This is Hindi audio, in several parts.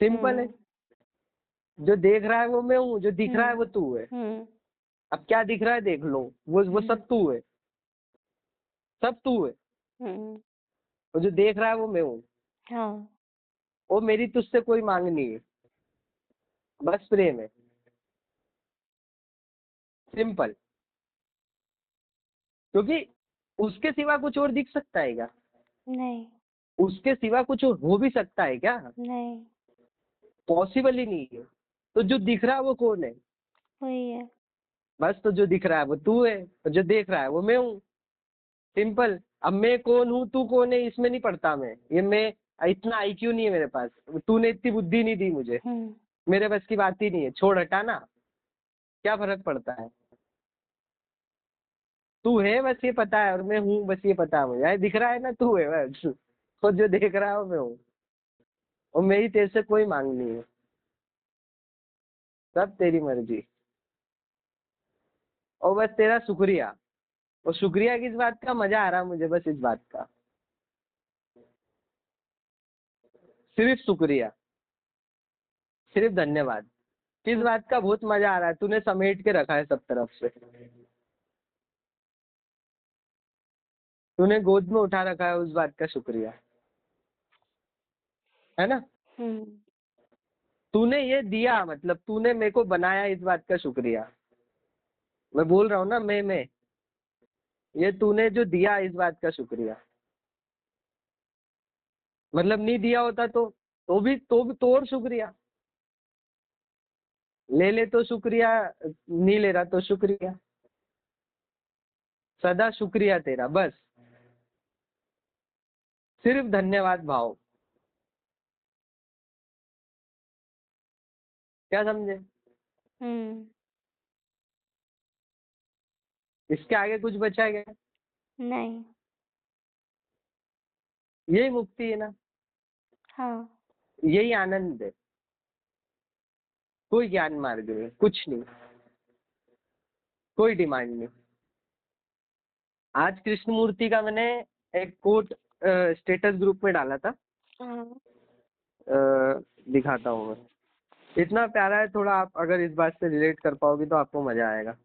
सिंपल है। जो देख रहा है वो मैं हूँ, जो दिख रहा है वो तू है। अब क्या दिख रहा है देख लो, वो सब तू है, सब तू है। और जो देख रहा है वो मैं हूँ। हाँ। वो मेरी तुझसे कोई मांग नहीं है, बस प्रेम है, सिंपल। क्योंकि उसके सिवा कुछ और दिख सकता है क्या? नहीं। उसके सिवा कुछ और हो भी सकता है क्या? नहीं। पॉसिबल ही नहीं है। तो जो दिख रहा है वो कौन है? वही है। बस, तो जो दिख रहा है वो तू है, और जो देख रहा है वो मैं हूँ, सिंपल। अब मैं कौन हूँ तू कौन है इसमें नहीं पड़ता मैं, ये मैं इतना आईक्यू नहीं है मेरे पास, तूने इतनी बुद्धि नहीं दी मुझे, मेरे बस की बात ही नहीं है, छोड़ हटा ना, क्या फर्क पड़ता है? तू है बस ये पता है, और मैं हूँ बस ये पता है मुझे, यार दिख रहा है ना तू है बस, और जो देख रहा है वो मैं हूँ, और मेरी तेरे से कोई मांग नहीं है, सब तेरी मर्जी। और बस तेरा शुक्रिया, और शुक्रिया किस बात का, मजा आ रहा मुझे बस इस बात का, सिर्फ शुक्रिया, सिर्फ धन्यवाद। किस बात का बहुत मजा आ रहा है, तूने समेट के रखा है सब तरफ से, तूने गोद में उठा रखा है, उस बात का शुक्रिया, है ना? तूने ये दिया, मतलब तूने मेरे को बनाया, इस बात का शुक्रिया। मैं बोल रहा हूँ ना, मैं ये तूने जो दिया इस बात का शुक्रिया। मतलब नहीं दिया होता तो और शुक्रिया, ले ले तो शुक्रिया, नहीं ले रहा तो शुक्रिया, सदा शुक्रिया तेरा, बस सिर्फ धन्यवाद भाव। क्या समझे? इसके आगे कुछ बचा है क्या? नहीं। यही मुक्ति है ना, हाँ। यही आनंद है, कोई ज्ञान मार्ग नहीं, कुछ नहीं, कोई डिमांड नहीं। आज कृष्णमूर्ति का मैंने एक कोट स्टेटस ग्रुप में डाला था, दिखाता हूँ मैं, इतना प्यारा है, थोड़ा आप अगर इस बात से रिलेट कर पाओगे तो आपको मजा आएगा।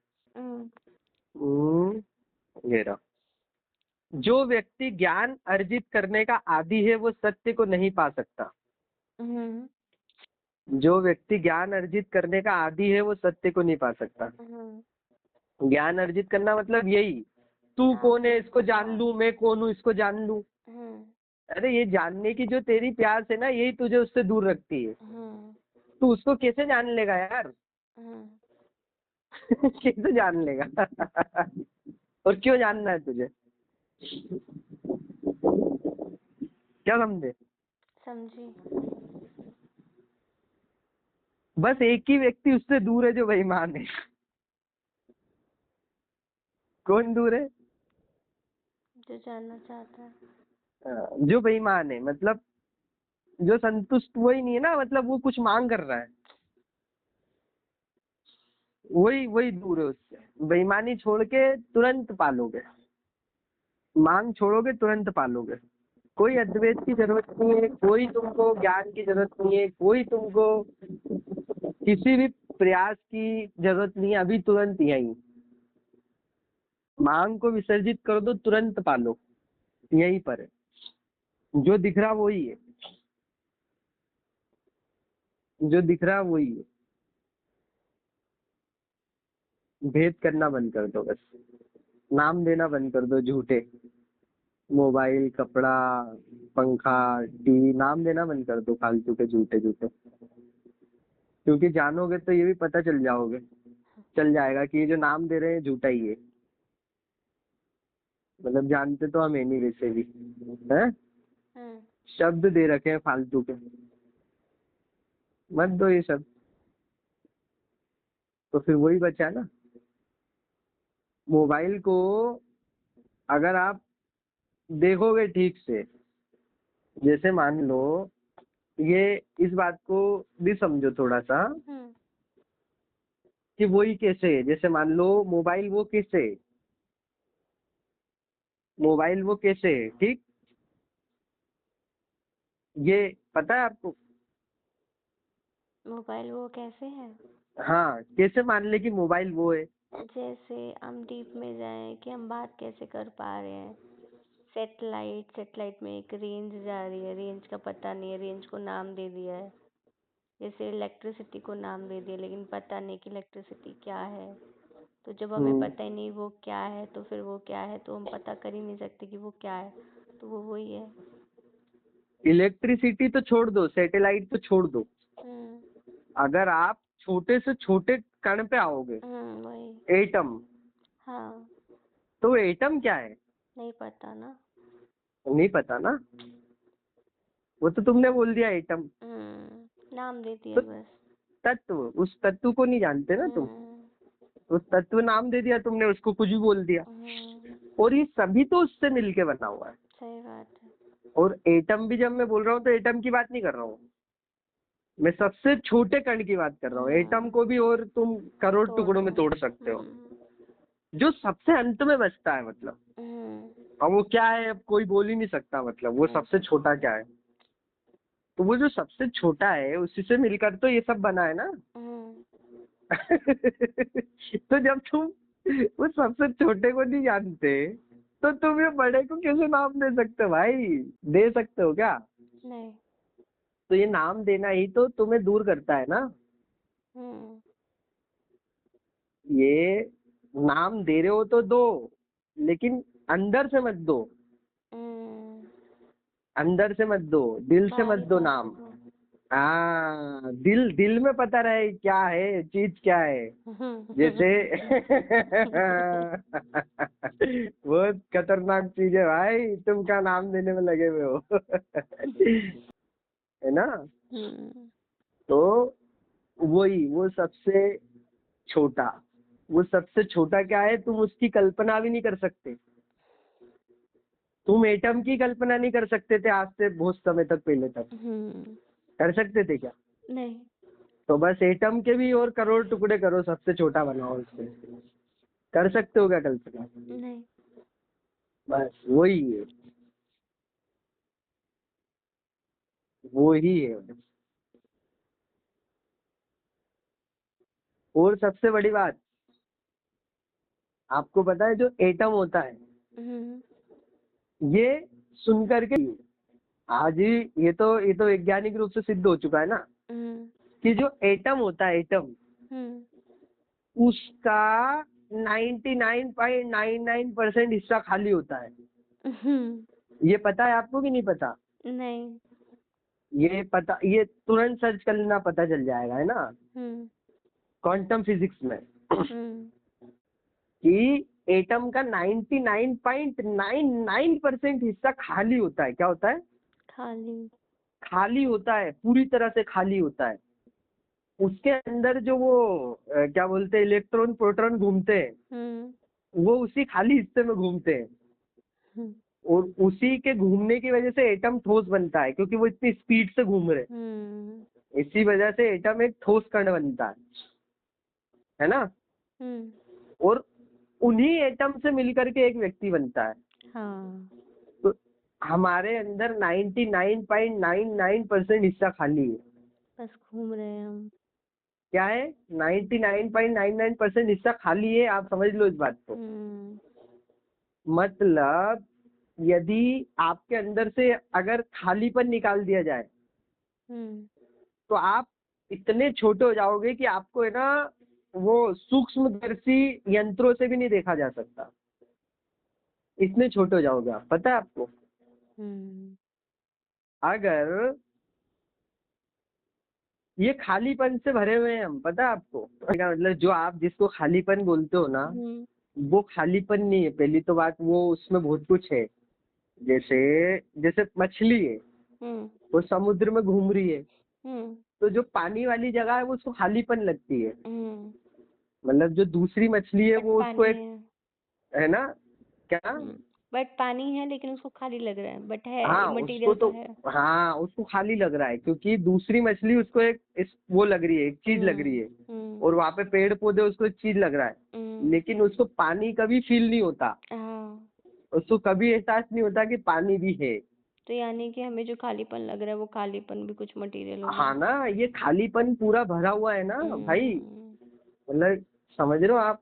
ये रहा। जो व्यक्ति ज्ञान अर्जित करने का आदी है वो सत्य को नहीं पा सकता। जो व्यक्ति ज्ञान अर्जित करने का आदी है वो सत्य को नहीं पा सकता। ज्ञान अर्जित करना मतलब यही, तू कौन है इसको जान लूं, मैं कौन हूँ इसको जान लूं। अरे ये जानने की जो तेरी प्यास है ना, यही तुझे उससे दूर रखती है। तू उसको कैसे जान लेगा यार? कैसे जान लेगा? और क्यों जानना है तुझे? क्या समझे? समझी। बस एक ही व्यक्ति उससे दूर है जो बेईमान है। कौन दूर है? जो जानना चाहता है। जो बेईमान है, मतलब जो संतुष्ट वही नहीं है ना, मतलब वो कुछ मांग कर रहा है, वही वही दूर है उससे। बेईमानी छोड़ के तुरंत पालोगे, मांग छोड़ोगे तुरंत पालोगे। कोई अद्वैत की जरूरत नहीं है, कोई तुमको ज्ञान की जरूरत नहीं है, कोई तुमको किसी भी प्रयास की जरूरत नहीं है, अभी तुरंत यही मांग को विसर्जित कर दो, तुरंत पालो, यहीं पर है। जो दिख रहा वही है, जो दिख रहा वही है। भेद करना बंद कर दो, बस नाम देना बंद कर दो झूठे, मोबाइल, कपड़ा, पंखा, टीवी, नाम देना बंद कर दो फालतू के झूठे झूठे। क्योंकि जानोगे तो ये भी पता चल जाएगा कि ये जो नाम दे रहे हैं झूठा ही है। मतलब जानते तो हम है नहीं वैसे भी, है शब्द दे रखे हैं फालतू के, मत दो ये सब। तो फिर वही बचा ना, मोबाइल को अगर आप देखोगे ठीक से, जैसे मान लो, ये इस बात को भी समझो थोड़ा सा, कि वही कैसे है। जैसे मान लो मोबाइल वो कैसे है, मोबाइल वो कैसे है, ठीक, ये पता है आपको? मोबाइल वो कैसे है? हाँ, कैसे मान ले कि मोबाइल वो है? जैसे हम डीप में जाएं कि हम बात कैसे कर पा रहे हैं। सेटेलाइट में एक रेंज जा रही है, रेंज का पता नहीं है, रेंज को नाम दे दिया है। जैसे इलेक्ट्रिसिटी को नाम दे दिया, लेकिन पता नहीं कि इलेक्ट्रिसिटी क्या है। तो जब हमें पता ही नहीं वो क्या है, तो फिर वो क्या है तो हम पता कर ही नहीं सकते कि वो क्या है। तो वो वही है। इलेक्ट्रिसिटी तो छोड़ दो, सैटेलाइट तो छोड़ दो, अगर आप छोटे से छोटे कण पे आओगे, वही। एटम, हाँ, तो एटम क्या है? नहीं पता ना। नहीं पता ना, वो तो तुमने बोल दिया एटम। नाम दे दिया तो बस। तत्व, उस तत्व को नहीं जानते ना तुम, उस तत्व नाम दे दिया तुमने, उसको कुछ भी बोल दिया। और ये सभी तो उससे मिलके बना हुआ है। सही बात है। और एटम भी जब मैं बोल रहा हूँ तो एटम की बात नहीं कर रहा हूँ, मैं सबसे छोटे कण की बात कर रहा हूँ। एटम को भी और तुम करोड़ टुकड़ों में तोड़ सकते हो, जो सबसे अंत में बचता है, मतलब। और वो क्या है अब कोई बोल ही नहीं सकता, मतलब वो सबसे छोटा क्या है। तो वो जो सबसे छोटा है उसी से मिलकर तो ये सब बना है ना। तो जब तुम उस सबसे छोटे को नहीं जानते, तो तुम ये बड़े को कैसे नाम दे सकते हो भाई? दे सकते हो क्या? नहीं। तो ये नाम देना ही तो तुम्हें दूर करता है ना। ये नाम दे रहे हो तो दो, लेकिन अंदर से मत दो, अंदर से मत दो, दिल से मत दो नाम। हाँ, दिल दिल में पता रहे क्या है, चीज क्या है। जैसे बहुत खतरनाक चीज है भाई, तुम क्या नाम देने में लगे हुए हो। है ना। तो वही, वो सबसे छोटा, वो सबसे छोटा क्या है, तुम उसकी कल्पना भी नहीं कर सकते। तुम एटम की कल्पना नहीं कर सकते थे आज से बहुत समय तक पहले तक, कर सकते थे क्या? नहीं। तो बस एटम के भी और करोड़ टुकड़े करो, सबसे छोटा बनाओ उससे, कर सकते हो क्या कल्पना? नहीं। बस वही है, वो ही है। और सबसे बड़ी बात, आपको पता है जो एटम होता है, ये सुनकर के आज ही ये तो वैज्ञानिक रूप से सिद्ध हो चुका है ना, कि जो एटम होता है, एटम, उसका 99.99% हिस्सा खाली होता है। ये पता है आपको कि नहीं पता? नहीं। ये पता, ये तुरंत सर्च कर लेना, पता चल जाएगा, है ना, क्वांटम फिजिक्स में, कि एटम का 99.99% हिस्सा खाली होता है। क्या होता है? खाली। खाली होता है, पूरी तरह से खाली होता है। उसके अंदर जो वो क्या बोलते हैं, इलेक्ट्रॉन प्रोटॉन घूमते हैं, वो उसी खाली हिस्से में घूमते हैं। और उसी के घूमने की वजह से एटम ठोस बनता है, क्योंकि वो इतनी स्पीड से घूम रहे हैं। इसी वजह से एटम एक ठोस कण बनता है ना। और उन्हीं एटम से मिलकर के एक व्यक्ति बनता है। हाँ। तो हमारे अंदर 99.99% हिस्सा खाली है। बस घूम रहे हैं हम। क्या है? 99.99% हिस्सा खाली है, आप समझ लो इस बात को। मतलब यदि आपके अंदर से अगर खालीपन निकाल दिया जाए, तो आप इतने छोटे हो जाओगे कि आपको, है ना, वो सूक्ष्मदर्शी यंत्रों से भी नहीं देखा जा सकता, इतने छोटे हो जाओगे आप, पता है आपको? अगर ये खालीपन से भरे हुए हैं हम, पता है आपको? मतलब जो आप जिसको खालीपन बोलते हो ना, वो खालीपन नहीं है। पहली तो बात, वो उसमें बहुत कुछ है। जैसे जैसे मछली है, वो समुद्र में घूम रही है, तो जो पानी वाली जगह है वो उसको खालीपन लगती है। मतलब जो दूसरी मछली है वो उसको एक, है ना, क्या, बट पानी है लेकिन उसको खाली लग रहा है, बट है, हाँ मटेरियल उसको तो, तो है। हाँ उसको खाली लग रहा है, क्योंकि दूसरी मछली उसको एक वो लग रही है, एक चीज लग रही है। और वहां पे पेड़ पौधे उसको एक चीज लग रहा है, लेकिन उसको पानी कभी फील नहीं होता, उसको कभी एहसास नहीं होता कि पानी भी है। तो यानी कि हमें जो खालीपन लग रहा है वो खालीपन भी कुछ मटेरियल हो हाँ गया। ना, ये खालीपन पूरा भरा हुआ है ना भाई, हम्म। मतलब समझ रहे हो आप?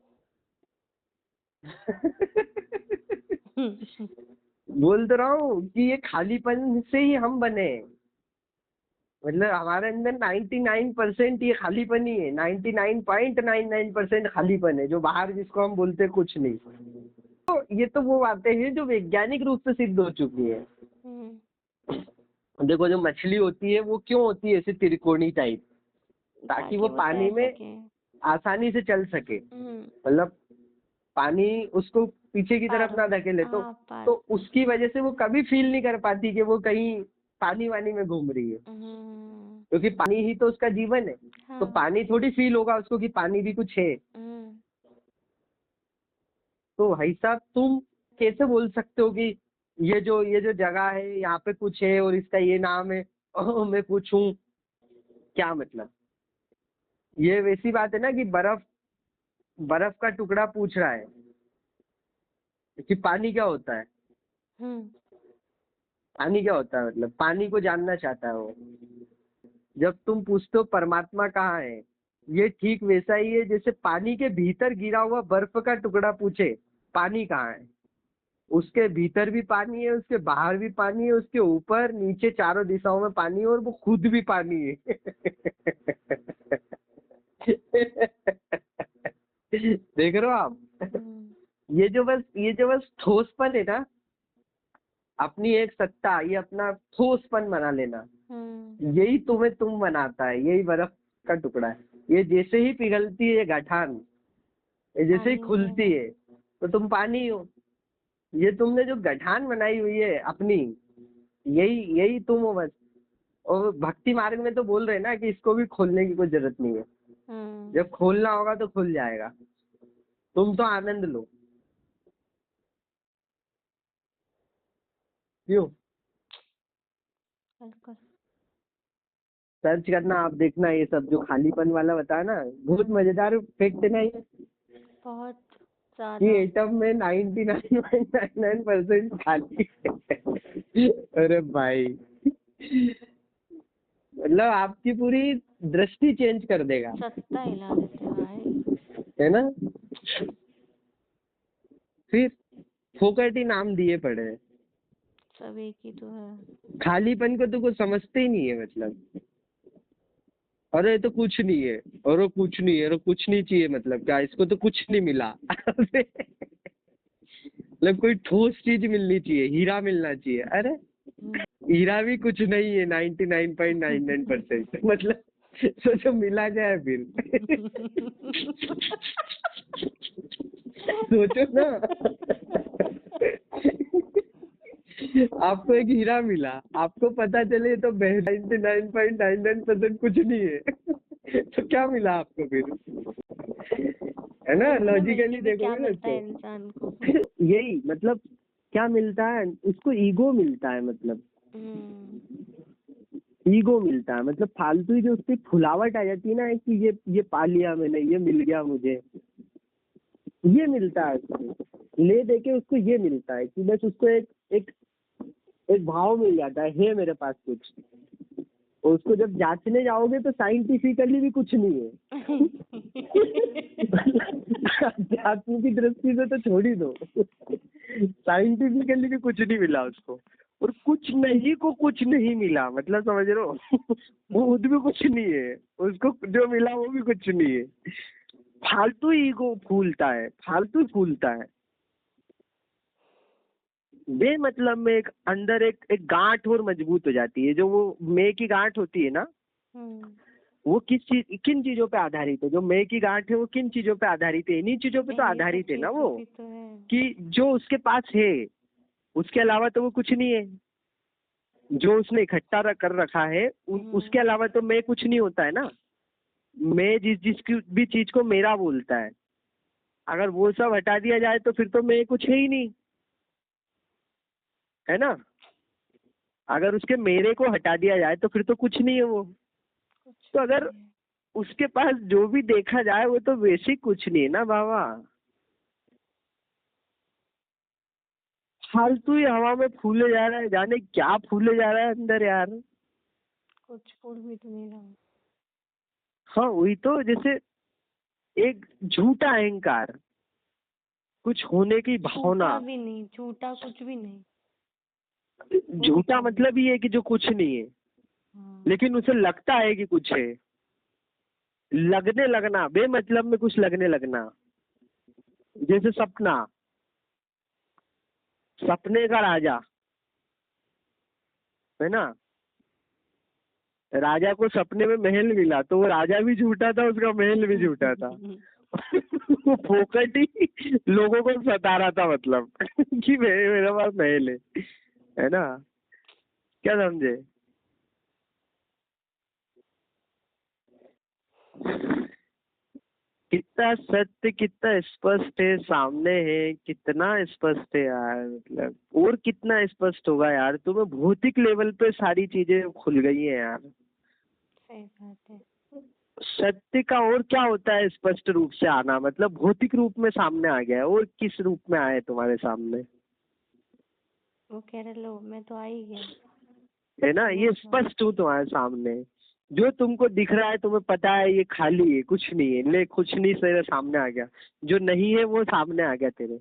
बोल तो रहा हूँ कि ये खालीपन से ही हम बने हैं। मतलब हमारे अंदर 99% ये खालीपन ही है, 99.99% खालीपन है, जो बाहर जिसको हम बोलते हैं कुछ नहीं। तो ये तो वो बातें हैं जो वैज्ञानिक रूप से सिद्ध हो चुकी है। देखो, जो मछली होती है वो क्यों होती है ऐसे त्रिकोणी टाइप, ताकि वो वो पानी तैर में सके। आसानी से चल सके। हम्म। मतलब पानी उसको पीछे की तरफ ना धकेले, तो हाँ, पार। तो उसकी वजह से वो कभी फील नहीं कर पाती कि वो कहीं पानी वानी में घूम रही है, क्योंकि पानी ही तो उसका जीवन है। तो हाँ। पानी थोड़ी फील होगा उसको कि पानी भी कुछ है। तो भाई साहब, तुम कैसे बोल सकते हो कि ये जो जगह है यहाँ पे कुछ है और इसका ये नाम है, मैं पूछूं क्या मतलब? ये वैसी बात है ना कि बर्फ बर्फ का टुकड़ा पूछ रहा है कि पानी क्या होता है। पानी क्या होता है, मतलब पानी को जानना चाहता है वो। जब तुम पूछते हो परमात्मा कहाँ है, ये ठीक वैसा ही है जैसे पानी के भीतर गिरा हुआ बर्फ का टुकड़ा पूछे पानी कहाँ है। उसके भीतर भी पानी है, उसके बाहर भी पानी है, उसके ऊपर नीचे चारों दिशाओं में पानी है, और वो खुद भी पानी है। देख रहे हो आप? ये जो बस ठोसपन है ना, अपनी एक सत्ता, ये अपना ठोसपन बना लेना, यही तुम्हें तुम बनाता है। यही बर्फ का टुकड़ा है। ये जैसे ही पिघलती है ये गठान, ये जैसे ही खुलती है तो तुम पानी हो। ये तुमने जो गठान बनाई हुई है अपनी, यही यही तुम हो बस। और भक्ति मार्ग में तो बोल रहे हैं ना कि इसको भी खोलने की कोई जरूरत नहीं है। जब खोलना होगा तो खुल जाएगा, तुम तो आनंद लो। क्यों? सर्च करना, आप देखना, ये सब जो खालीपन वाला बताया ना, बहुत मजेदार फैक्ट है ना ये, बहुत कि ज्यादा। एटम में 99.99% खाली है। अरे भाई, मतलब आपकी पूरी दृष्टि चेंज कर देगा, सत्ता हिला देते भाई। है ना? फिर फोकट ही नाम दिए पड़े हैं। सब एक ही तो है। खालीपन को तो कुछ समझते ही नहीं है, मतलब अरे ये तो कुछ नहीं है, और वो कुछ नहीं है, और वो कुछ नहीं चाहिए, मतलब क्या इसको तो कुछ नहीं मिला। मतलब कोई ठोस चीज मिलनी चाहिए, हीरा मिलना चाहिए। अरे हीरा भी कुछ नहीं है 99.99%। मतलब सोचो मिला जाए फिर। सोचो ना, आपको एक हीरा मिला, आपको पता चले तो 99.99% कुछ नहीं है। तो क्या मिला आपको फिर? है ना, लॉजिकली क्या देखोगे ना मिलता है तो। इंसान को? यही मतलब, क्या मिलता है उसको? ईगो मिलता है, मतलब ईगो मिलता है। मतलब फालतू ही जो उसकी फुलावट आ जाती है ना कि ये पा लिया मैंने, ये मिल गया मुझे, ये मिलता है उसको। ले दे के उसको ये मिलता है कि बस उसको एक एक एक भाव मिल जाता है मेरे पास कुछ। और उसको जब जांचने जाओगे तो साइंटिफिकली भी कुछ नहीं है। अध्यात्म की दृष्टि से तो छोड़ ही दो, साइंटिफिकली भी कुछ नहीं मिला उसको। और कुछ नहीं को कुछ नहीं मिला, मतलब समझ रहे हो? वो खुद भी कुछ नहीं है, उसको जो मिला वो भी कुछ नहीं है। फालतू ईगो फूलता है, फालतू फूलता है बेमतलब में। एक अंदर एक गांठ और मजबूत हो जाती है। जो वो मैं की गांठ होती है ना, वो किन चीजों पे आधारित है? जो मैं की गांठ है वो किन चीजों पे आधारित है? इन्हीं चीजों पे तो आधारित है ना वो, तो है। कि जो उसके पास है उसके अलावा तो वो कुछ नहीं है। जो उसने इकट्ठा कर रखा है उसके अलावा तो मैं कुछ नहीं होता है ना। मैं जिसकी भी चीज को मेरा बोलता है, अगर वो सब हटा दिया जाए तो फिर तो मैं कुछ है ही नहीं, है ना? अगर उसके मेरे को हटा दिया जाए तो फिर तो कुछ नहीं है वो। तो अगर उसके पास जो भी देखा जाए वो तो वैसे कुछ नहीं है ना बाबा। फालतू ही हवा में फूले जा रहा है, जाने क्या फूले जा रहा है अंदर यार। कुछ फूल भी तो नहीं रहा। हाँ वही तो, जैसे एक झूठा अहंकार, कुछ होने की भावना। झूठा भी नहीं, झूठा कुछ भी नहीं। झूठा मतलब ये है कि जो कुछ नहीं है, हाँ। लेकिन उसे लगता है कि कुछ है। लगने लगना, बेमतलब में कुछ लगने लगना, जैसे सपना, सपने का राजा है ना। राजा को सपने में महल मिला तो वो राजा भी झूठा था, उसका महल भी झूठा था। वो फोकट ही लोगों को सता रहा था, मतलब कि मेरे पास महल है ना। क्या समझे? कितना सत्य, कितना स्पष्ट है, सामने है, कितना स्पष्ट है यार, मतलब और कितना स्पष्ट होगा यार। तुम्हें भौतिक लेवल पे सारी चीजें खुल गई है यार। सही बात है। सत्य का और क्या होता है स्पष्ट रूप से आना, मतलब भौतिक रूप में सामने आ गया है, और किस रूप में आए तुम्हारे सामने, वो कह रहे लो मैं तो आ ही गया। है ना। ये स्पष्ट हूँ तुम्हारे सामने, जो तुमको दिख रहा है तुम्हें पता है ये खाली है, कुछ नहीं है, ले कुछ नहीं तेरे सामने आ गया, जो नहीं है वो सामने आ गया तेरे।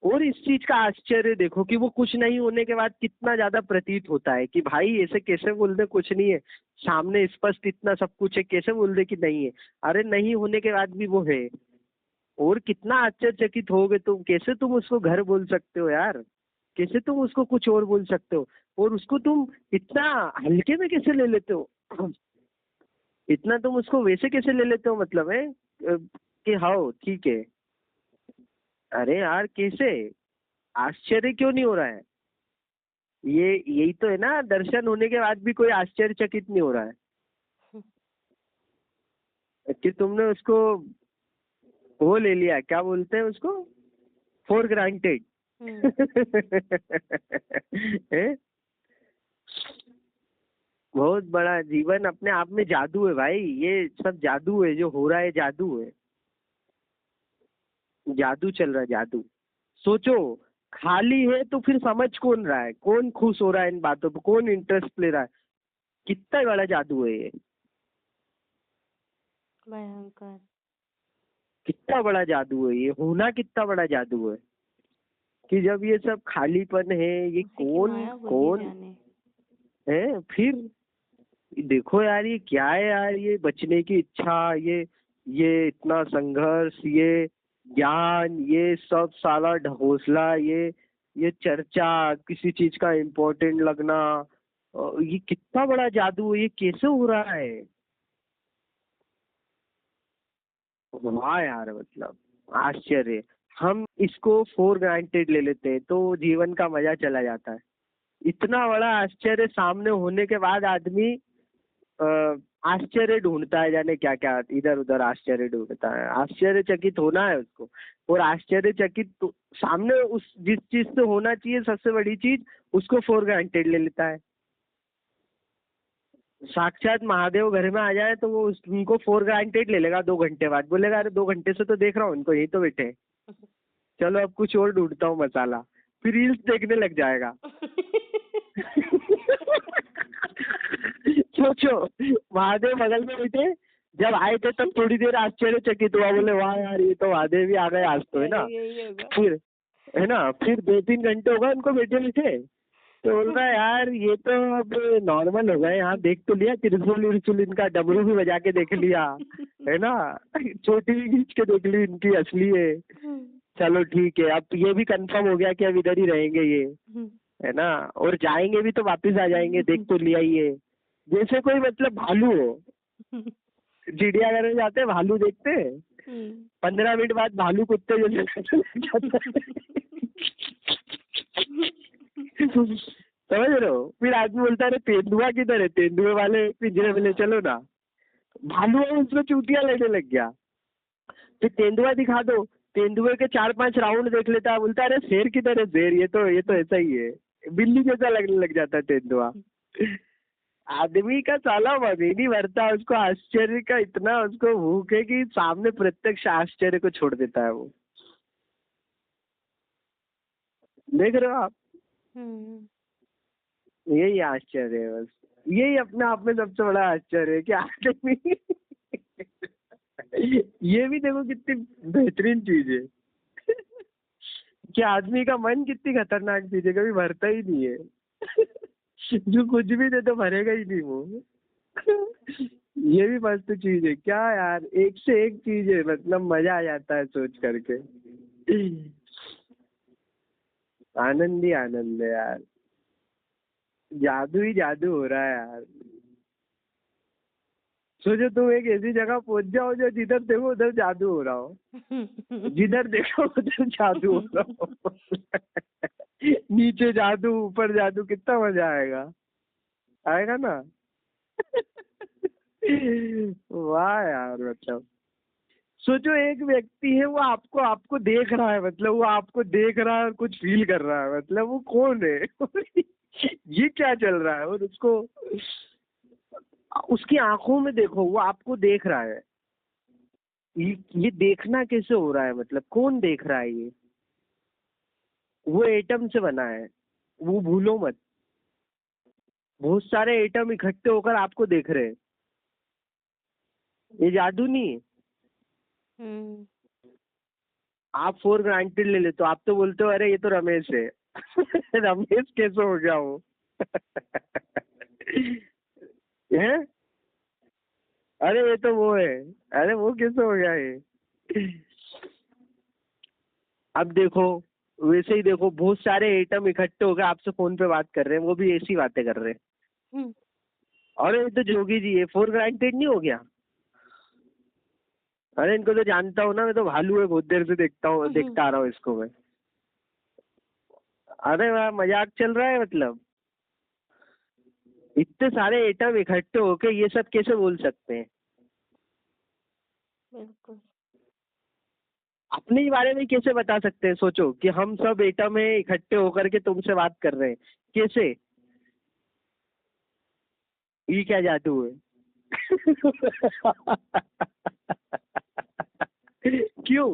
और इस चीज का आश्चर्य देखो कि वो कुछ नहीं होने के बाद कितना ज्यादा प्रतीत होता है कि भाई ऐसे कैसे बोल दे कुछ नहीं है, सामने स्पष्ट इतना सब कुछ है, कैसे बोल दे कि नहीं है। अरे नहीं होने के बाद भी वो है। और कितना आश्चर्यचकित होगे तुम, कैसे तुम उसको घर बोल सकते हो यार, कैसे तुम उसको कुछ और बोल सकते हो, और उसको तुम इतना हल्के में कैसे ले लेते हो, इतना तुम उसको वैसे कैसे ले लेते हो, मतलब है कि हाँ ठीक है। अरे यार कैसे, आश्चर्य क्यों नहीं हो रहा है? ये यही तो है ना, दर्शन होने के बाद भी कोई आश्चर्यचकित नहीं हो रहा है कि तुमने उसको वो ले लिया, क्या बोलते हैं उसको, फॉर ग्रांटेड। बहुत बड़ा जीवन अपने आप में जादू है भाई, ये सब जादू है, जो हो रहा है जादू है, जादू चल रहा है जादू। सोचो, खाली है तो फिर समझ कौन रहा है, कौन खुश हो रहा है इन बातों पे, कौन इंटरेस्ट ले रहा है, कितना बड़ा जादू है ये, भयंकर। कितना बड़ा जादू है ये, होना कितना बड़ा जादू है कि जब ये सब खालीपन है, ये उसी की कौन माया बुद्धि कौन जाने। है फिर। देखो यार ये क्या है यार, ये बचने की इच्छा, ये इतना संघर्ष, ये ज्ञान, ये सब साला ढकोसला, ये चर्चा, किसी चीज का इम्पोर्टेंट लगना, ये कितना बड़ा जादू है, ये कैसे हो रहा है। वाह यार, मतलब आश्चर्य। हम इसको फॉर ग्रांटेड ले लेते हैं तो जीवन का मजा चला जाता है। इतना बड़ा आश्चर्य सामने होने के बाद आदमी अ, आश्चर्य ढूंढता है, जाने क्या क्या इधर उधर आश्चर्य ढूंढता है, आश्चर्यचकित होना है उसको। और आश्चर्यचकित तो सामने उस जिस चीज से होना चाहिए सबसे बड़ी चीज, उसको फॉर ग्रांटेड ले लेता है। साक्षात महादेव घर में आ जाए तो वो उनको फॉर ग्रांटेड ले लेगा, 2 घंटे बाद बोलेगा अरे 2 घंटे से तो देख रहा हूँ उनको, यही तो बैठे हैं। चलो अब कुछ और ढूंढता हूँ मसाला, फिर रील्स देखने लग जाएगा। सोचो, महादेव बगल में बैठे, जब आए थे तब थोड़ी देर आश्चर्यचकित हुआ, बोले वाह यार ये तो महादेव ही आ गए आज तो, है ना। यही होगा। फिर है ना, फिर 2-3 घंटे हो गए उनको बैठे बैठे, तो बोल रहा है यार ये तो अब नॉर्मल हो गए, यहाँ देख तो लिया, त्रिशूल विरशूल इनका, डमरू भी बजा के देख लिया, है ना, चोटी भी खींच के देख ली इनकी असली है। चलो ठीक है, अब ये भी कंफर्म हो गया कि अब इधर ही रहेंगे ये, है ना, और जाएंगे भी तो वापिस आ जाएंगे, देख तो लिया ही है। जैसे कोई मतलब भालू हो, चिड़ियाघर में जाते हैं भालू देखते हैं, 15 मिनट बाद भालू कुत्ते जैसे समझ रहे हो। फिर आदमी बोलता है अरे तेंदुआ किधर है, तेंदुए वाले पिंजरे में ले चलो ना। भालू है उसको चूतिया लेने लग गया, फिर तेंदुआ दिखा दो, तेंदुए के 4-5 राउंड देख लेता है, बोलता है अरे शेर किधर है, शेर ये तो ऐसा ही है, बिल्ली जैसा लगने लग जाता है तेंदुआ। आदमी का साला मन ही नहीं भरता, उसको आश्चर्य का इतना उसको भूख है कि सामने प्रत्यक्ष आश्चर्य को छोड़ देता है वो। देख रहे हो आप? यही आश्चर्य है बस, यही अपने आप में सबसे बड़ा आश्चर्य है कि आदमी ये भी देखो कितनी बेहतरीन चीज है कि आदमी का मन कितनी खतरनाक चीज है, कभी भरता ही नहीं है जो कुछ भी दे तो भरेगा ही नहीं वो ये भी मस्त चीज है क्या यार, एक से एक चीज है, मतलब मजा आ जाता है सोच करके। आनंद ही आनंद है यार, जादू ही जादू हो रहा है यार। सोचो तुम एक ऐसी जगह पहुंच जाओ जो जिधर देखो उधर जादू हो रहा हो, जिधर देखो उधर जादू हो रहा हो नीचे जादू ऊपर जादू, कितना मजा आएगा, आएगा ना वाह यार, मतलब सोचो एक व्यक्ति है वो आपको आपको देख रहा है, मतलब वो आपको देख रहा है और कुछ फील कर रहा है, मतलब वो कौन है ये क्या चल रहा है, और उसको उसकी आंखों में देखो वो आपको देख रहा है। ये देखना कैसे हो रहा है, मतलब कौन देख रहा है ये? वो एटम से बना है, वो भूलो मत, बहुत सारे एटम इकट्ठे होकर आपको देख रहे हैं, ये जादू नहीं है। आप फॉर ग्रांटेड ले लेते हो, आप तो बोलते हो अरे ये तो रमेश है रमेश कैसे हो गया वो है? अरे ये तो वो है, अरे वो कैसे हो गया ये अब देखो, वैसे ही देखो बहुत सारे एटम इकट्ठे होकर आपसे फोन पे बात कर रहे हैं, वो भी ऐसी बातें कर रहे हैं। अरे ये तो जोगी जी है, फॉर ग्रांटेड नहीं हो गया? अरे इनको तो जानता हूँ ना, मैं तो भालू है, बहुत देर से देखता हूँ, देखता आ रहा हूँ इसको मैं। अरे वाह, मजाक चल रहा है मतलब? इतने सारे एटम इकट्ठे होके ये सब कैसे बोल सकते हैं? बिल्कुल। अपने ही बारे में कैसे बता सकते हैं? सोचो कि हम सब एटम है, इकट्ठे होकर के तुमसे बात कर रहे हैं, कैसे? ये क्या जादू है क्यों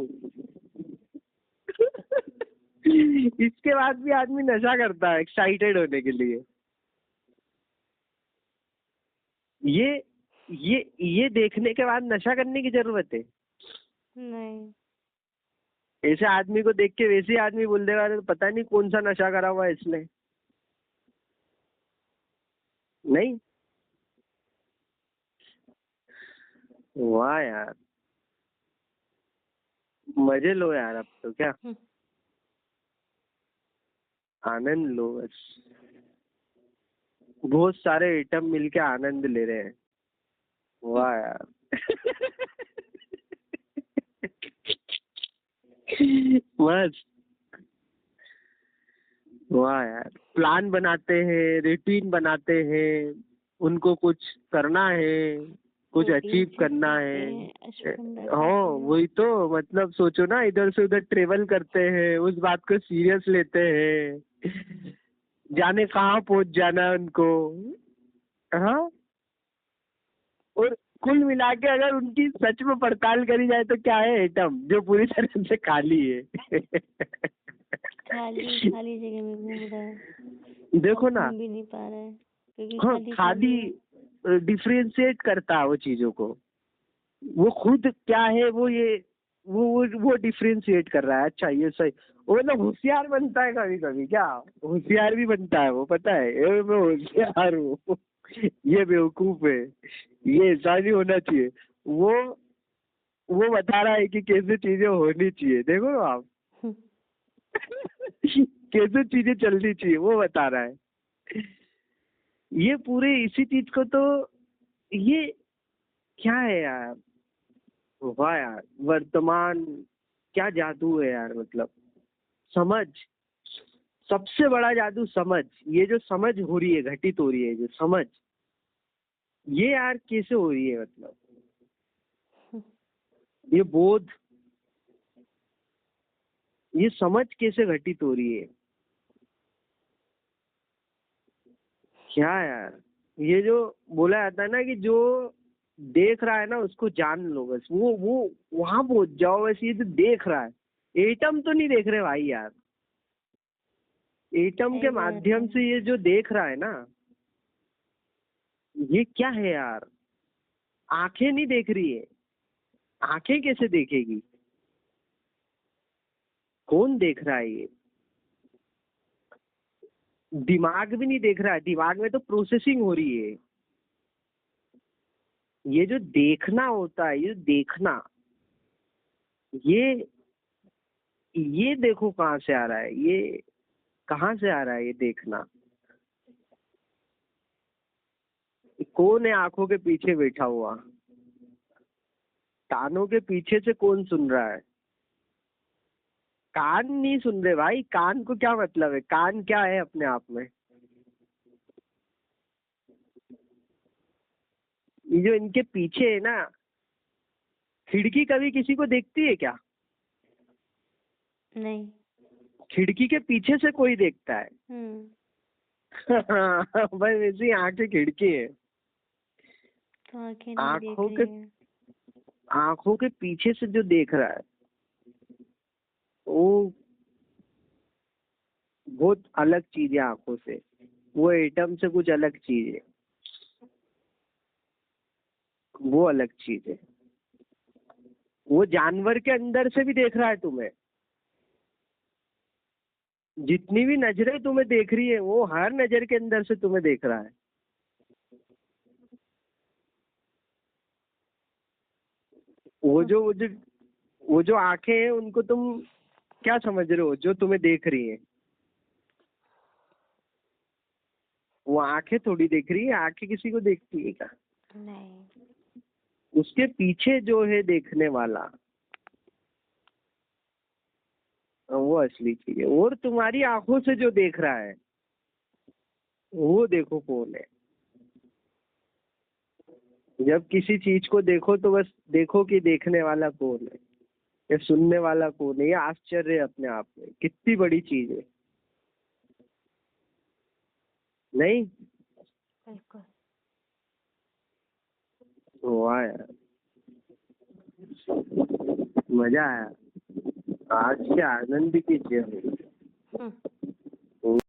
इसके बाद भी आदमी नशा करता है एक्साइटेड होने के लिए। ये ये देखने के बाद नशा करने की जरूरत है? नहीं। ऐसे आदमी को देख के वैसे ही आदमी बोल देगा अरे पता नहीं कौन सा नशा करा हुआ है इसने। नहीं, वाह यार, मजे लो यार अब तो क्या, आनंद लो बस, बहुत सारे एटम मिलके आनंद ले रहे हैं, वाह यार बस, वाह यार, प्लान बनाते हैं, रूटीन बनाते हैं, उनको कुछ करना है, कुछ रूटीन अचीव सेट करना करते है। हैं, अश्वगंधा हाँ खाते हैं। वही तो, मतलब सोचो ना, इधर से उधर ट्रेवल करते हैं, उस बात को सीरियस लेते हैं, जाने कहाँ पहुंच जाना है उनको। हाँ, और कुल मिला के अगर उनकी सच में पड़ताल करी जाए तो क्या है एटम जो पूरी तरह से खाली है खाली खाली जगह में घूम रहा है देखो और ना, घूम भी नहीं पा रहा है क्योंकि हाँ खाली खाली खाली है। डिफ्रेंशिएट करता है वो चीजों को, वो खुद क्या है वो ये वो डिफ्रेंशिएट कर रहा है, अच्छा ये सही, वो मतलब होशियार बनता है कभी कभी, क्या होशियार भी बनता है वो, पता है ये मैं होशियार हूँ ये बेवकूफ है, ये ऐसा नहीं होना चाहिए, वो वो बता रहा है कि कैसे चीजें होनी चाहिए, देखो ना आप कैसे चीजें चलनी चाहिए वो बता रहा है। ये पूरे इसी चीज को तो, ये क्या है यार, वाह यार, वर्तमान क्या जादू है यार, मतलब समझ, सबसे बड़ा जादू समझ, ये जो समझ हो रही है, घटित हो रही है जो समझ, ये यार कैसे हो रही है, मतलब ये बोध, ये समझ कैसे घटित हो रही है, क्या यार, ये जो बोला जाता है ना कि जो देख रहा है ना उसको जान लो बस, वो वहां पहुंच जाओ, बस ये जो देख रहा है, एटम तो नहीं देख रहे भाई यार, एटम के सही बात माध्यम है। से ये जो देख रहा है ना, ये क्या है यार? आंखें नहीं देख रही है, आंखें कैसे देखेगी? कौन देख रहा है ये? दिमाग भी नहीं देख रहा है, दिमाग में तो प्रोसेसिंग हो रही है। ये जो देखना होता है, ये देखना, ये ये देखो कहाँ से आ रहा है, ये कहाँ से आ रहा है ये देखना? कौन है आंखों के पीछे बैठा हुआ? कानों के पीछे से कौन सुन रहा है? कान नहीं सुन रहे भाई, कान को क्या मतलब है? कान क्या है अपने आप में? ये जो इनके पीछे है ना, खिड़की कभी किसी को देखती है क्या? नहीं। खिड़की के पीछे से कोई देखता है? भाई वैसी आंखें खिड़की है। तो आंखें नहीं देख आंखों के रही हैं। आंखों के पीछे से जो देख रहा है, वो बहुत अलग चीज है आंखों से। वो एटम से कुछ अलग चीज है, वो अलग चीज है। वो जानवर के अंदर से भी देख रहा है तुम्हें। जितनी भी नजरें तुम्हें देख रही है, वो हर नजर के अंदर से तुम्हें देख रहा है। वो जो वो जो वो जो आंखें हैं, उनको तुम क्या समझ रहे हो जो तुम्हें देख रही है? वो आंखें थोड़ी देख रही है, आंखें किसी को देखती है क्या? नहीं। उसके पीछे जो है देखने वाला, वो असली चीज है। और तुम्हारी आंखों से जो देख रहा है, वो देखो कौन है। जब किसी चीज को देखो तो बस देखो कि देखने वाला कौन है, या सुनने वाला कौन है। ये आश्चर्य है अपने आप में, कितनी बड़ी चीज है। नहीं बिल्कुल। हुआ यार, मजा आया। आज के आनंद की जय हो।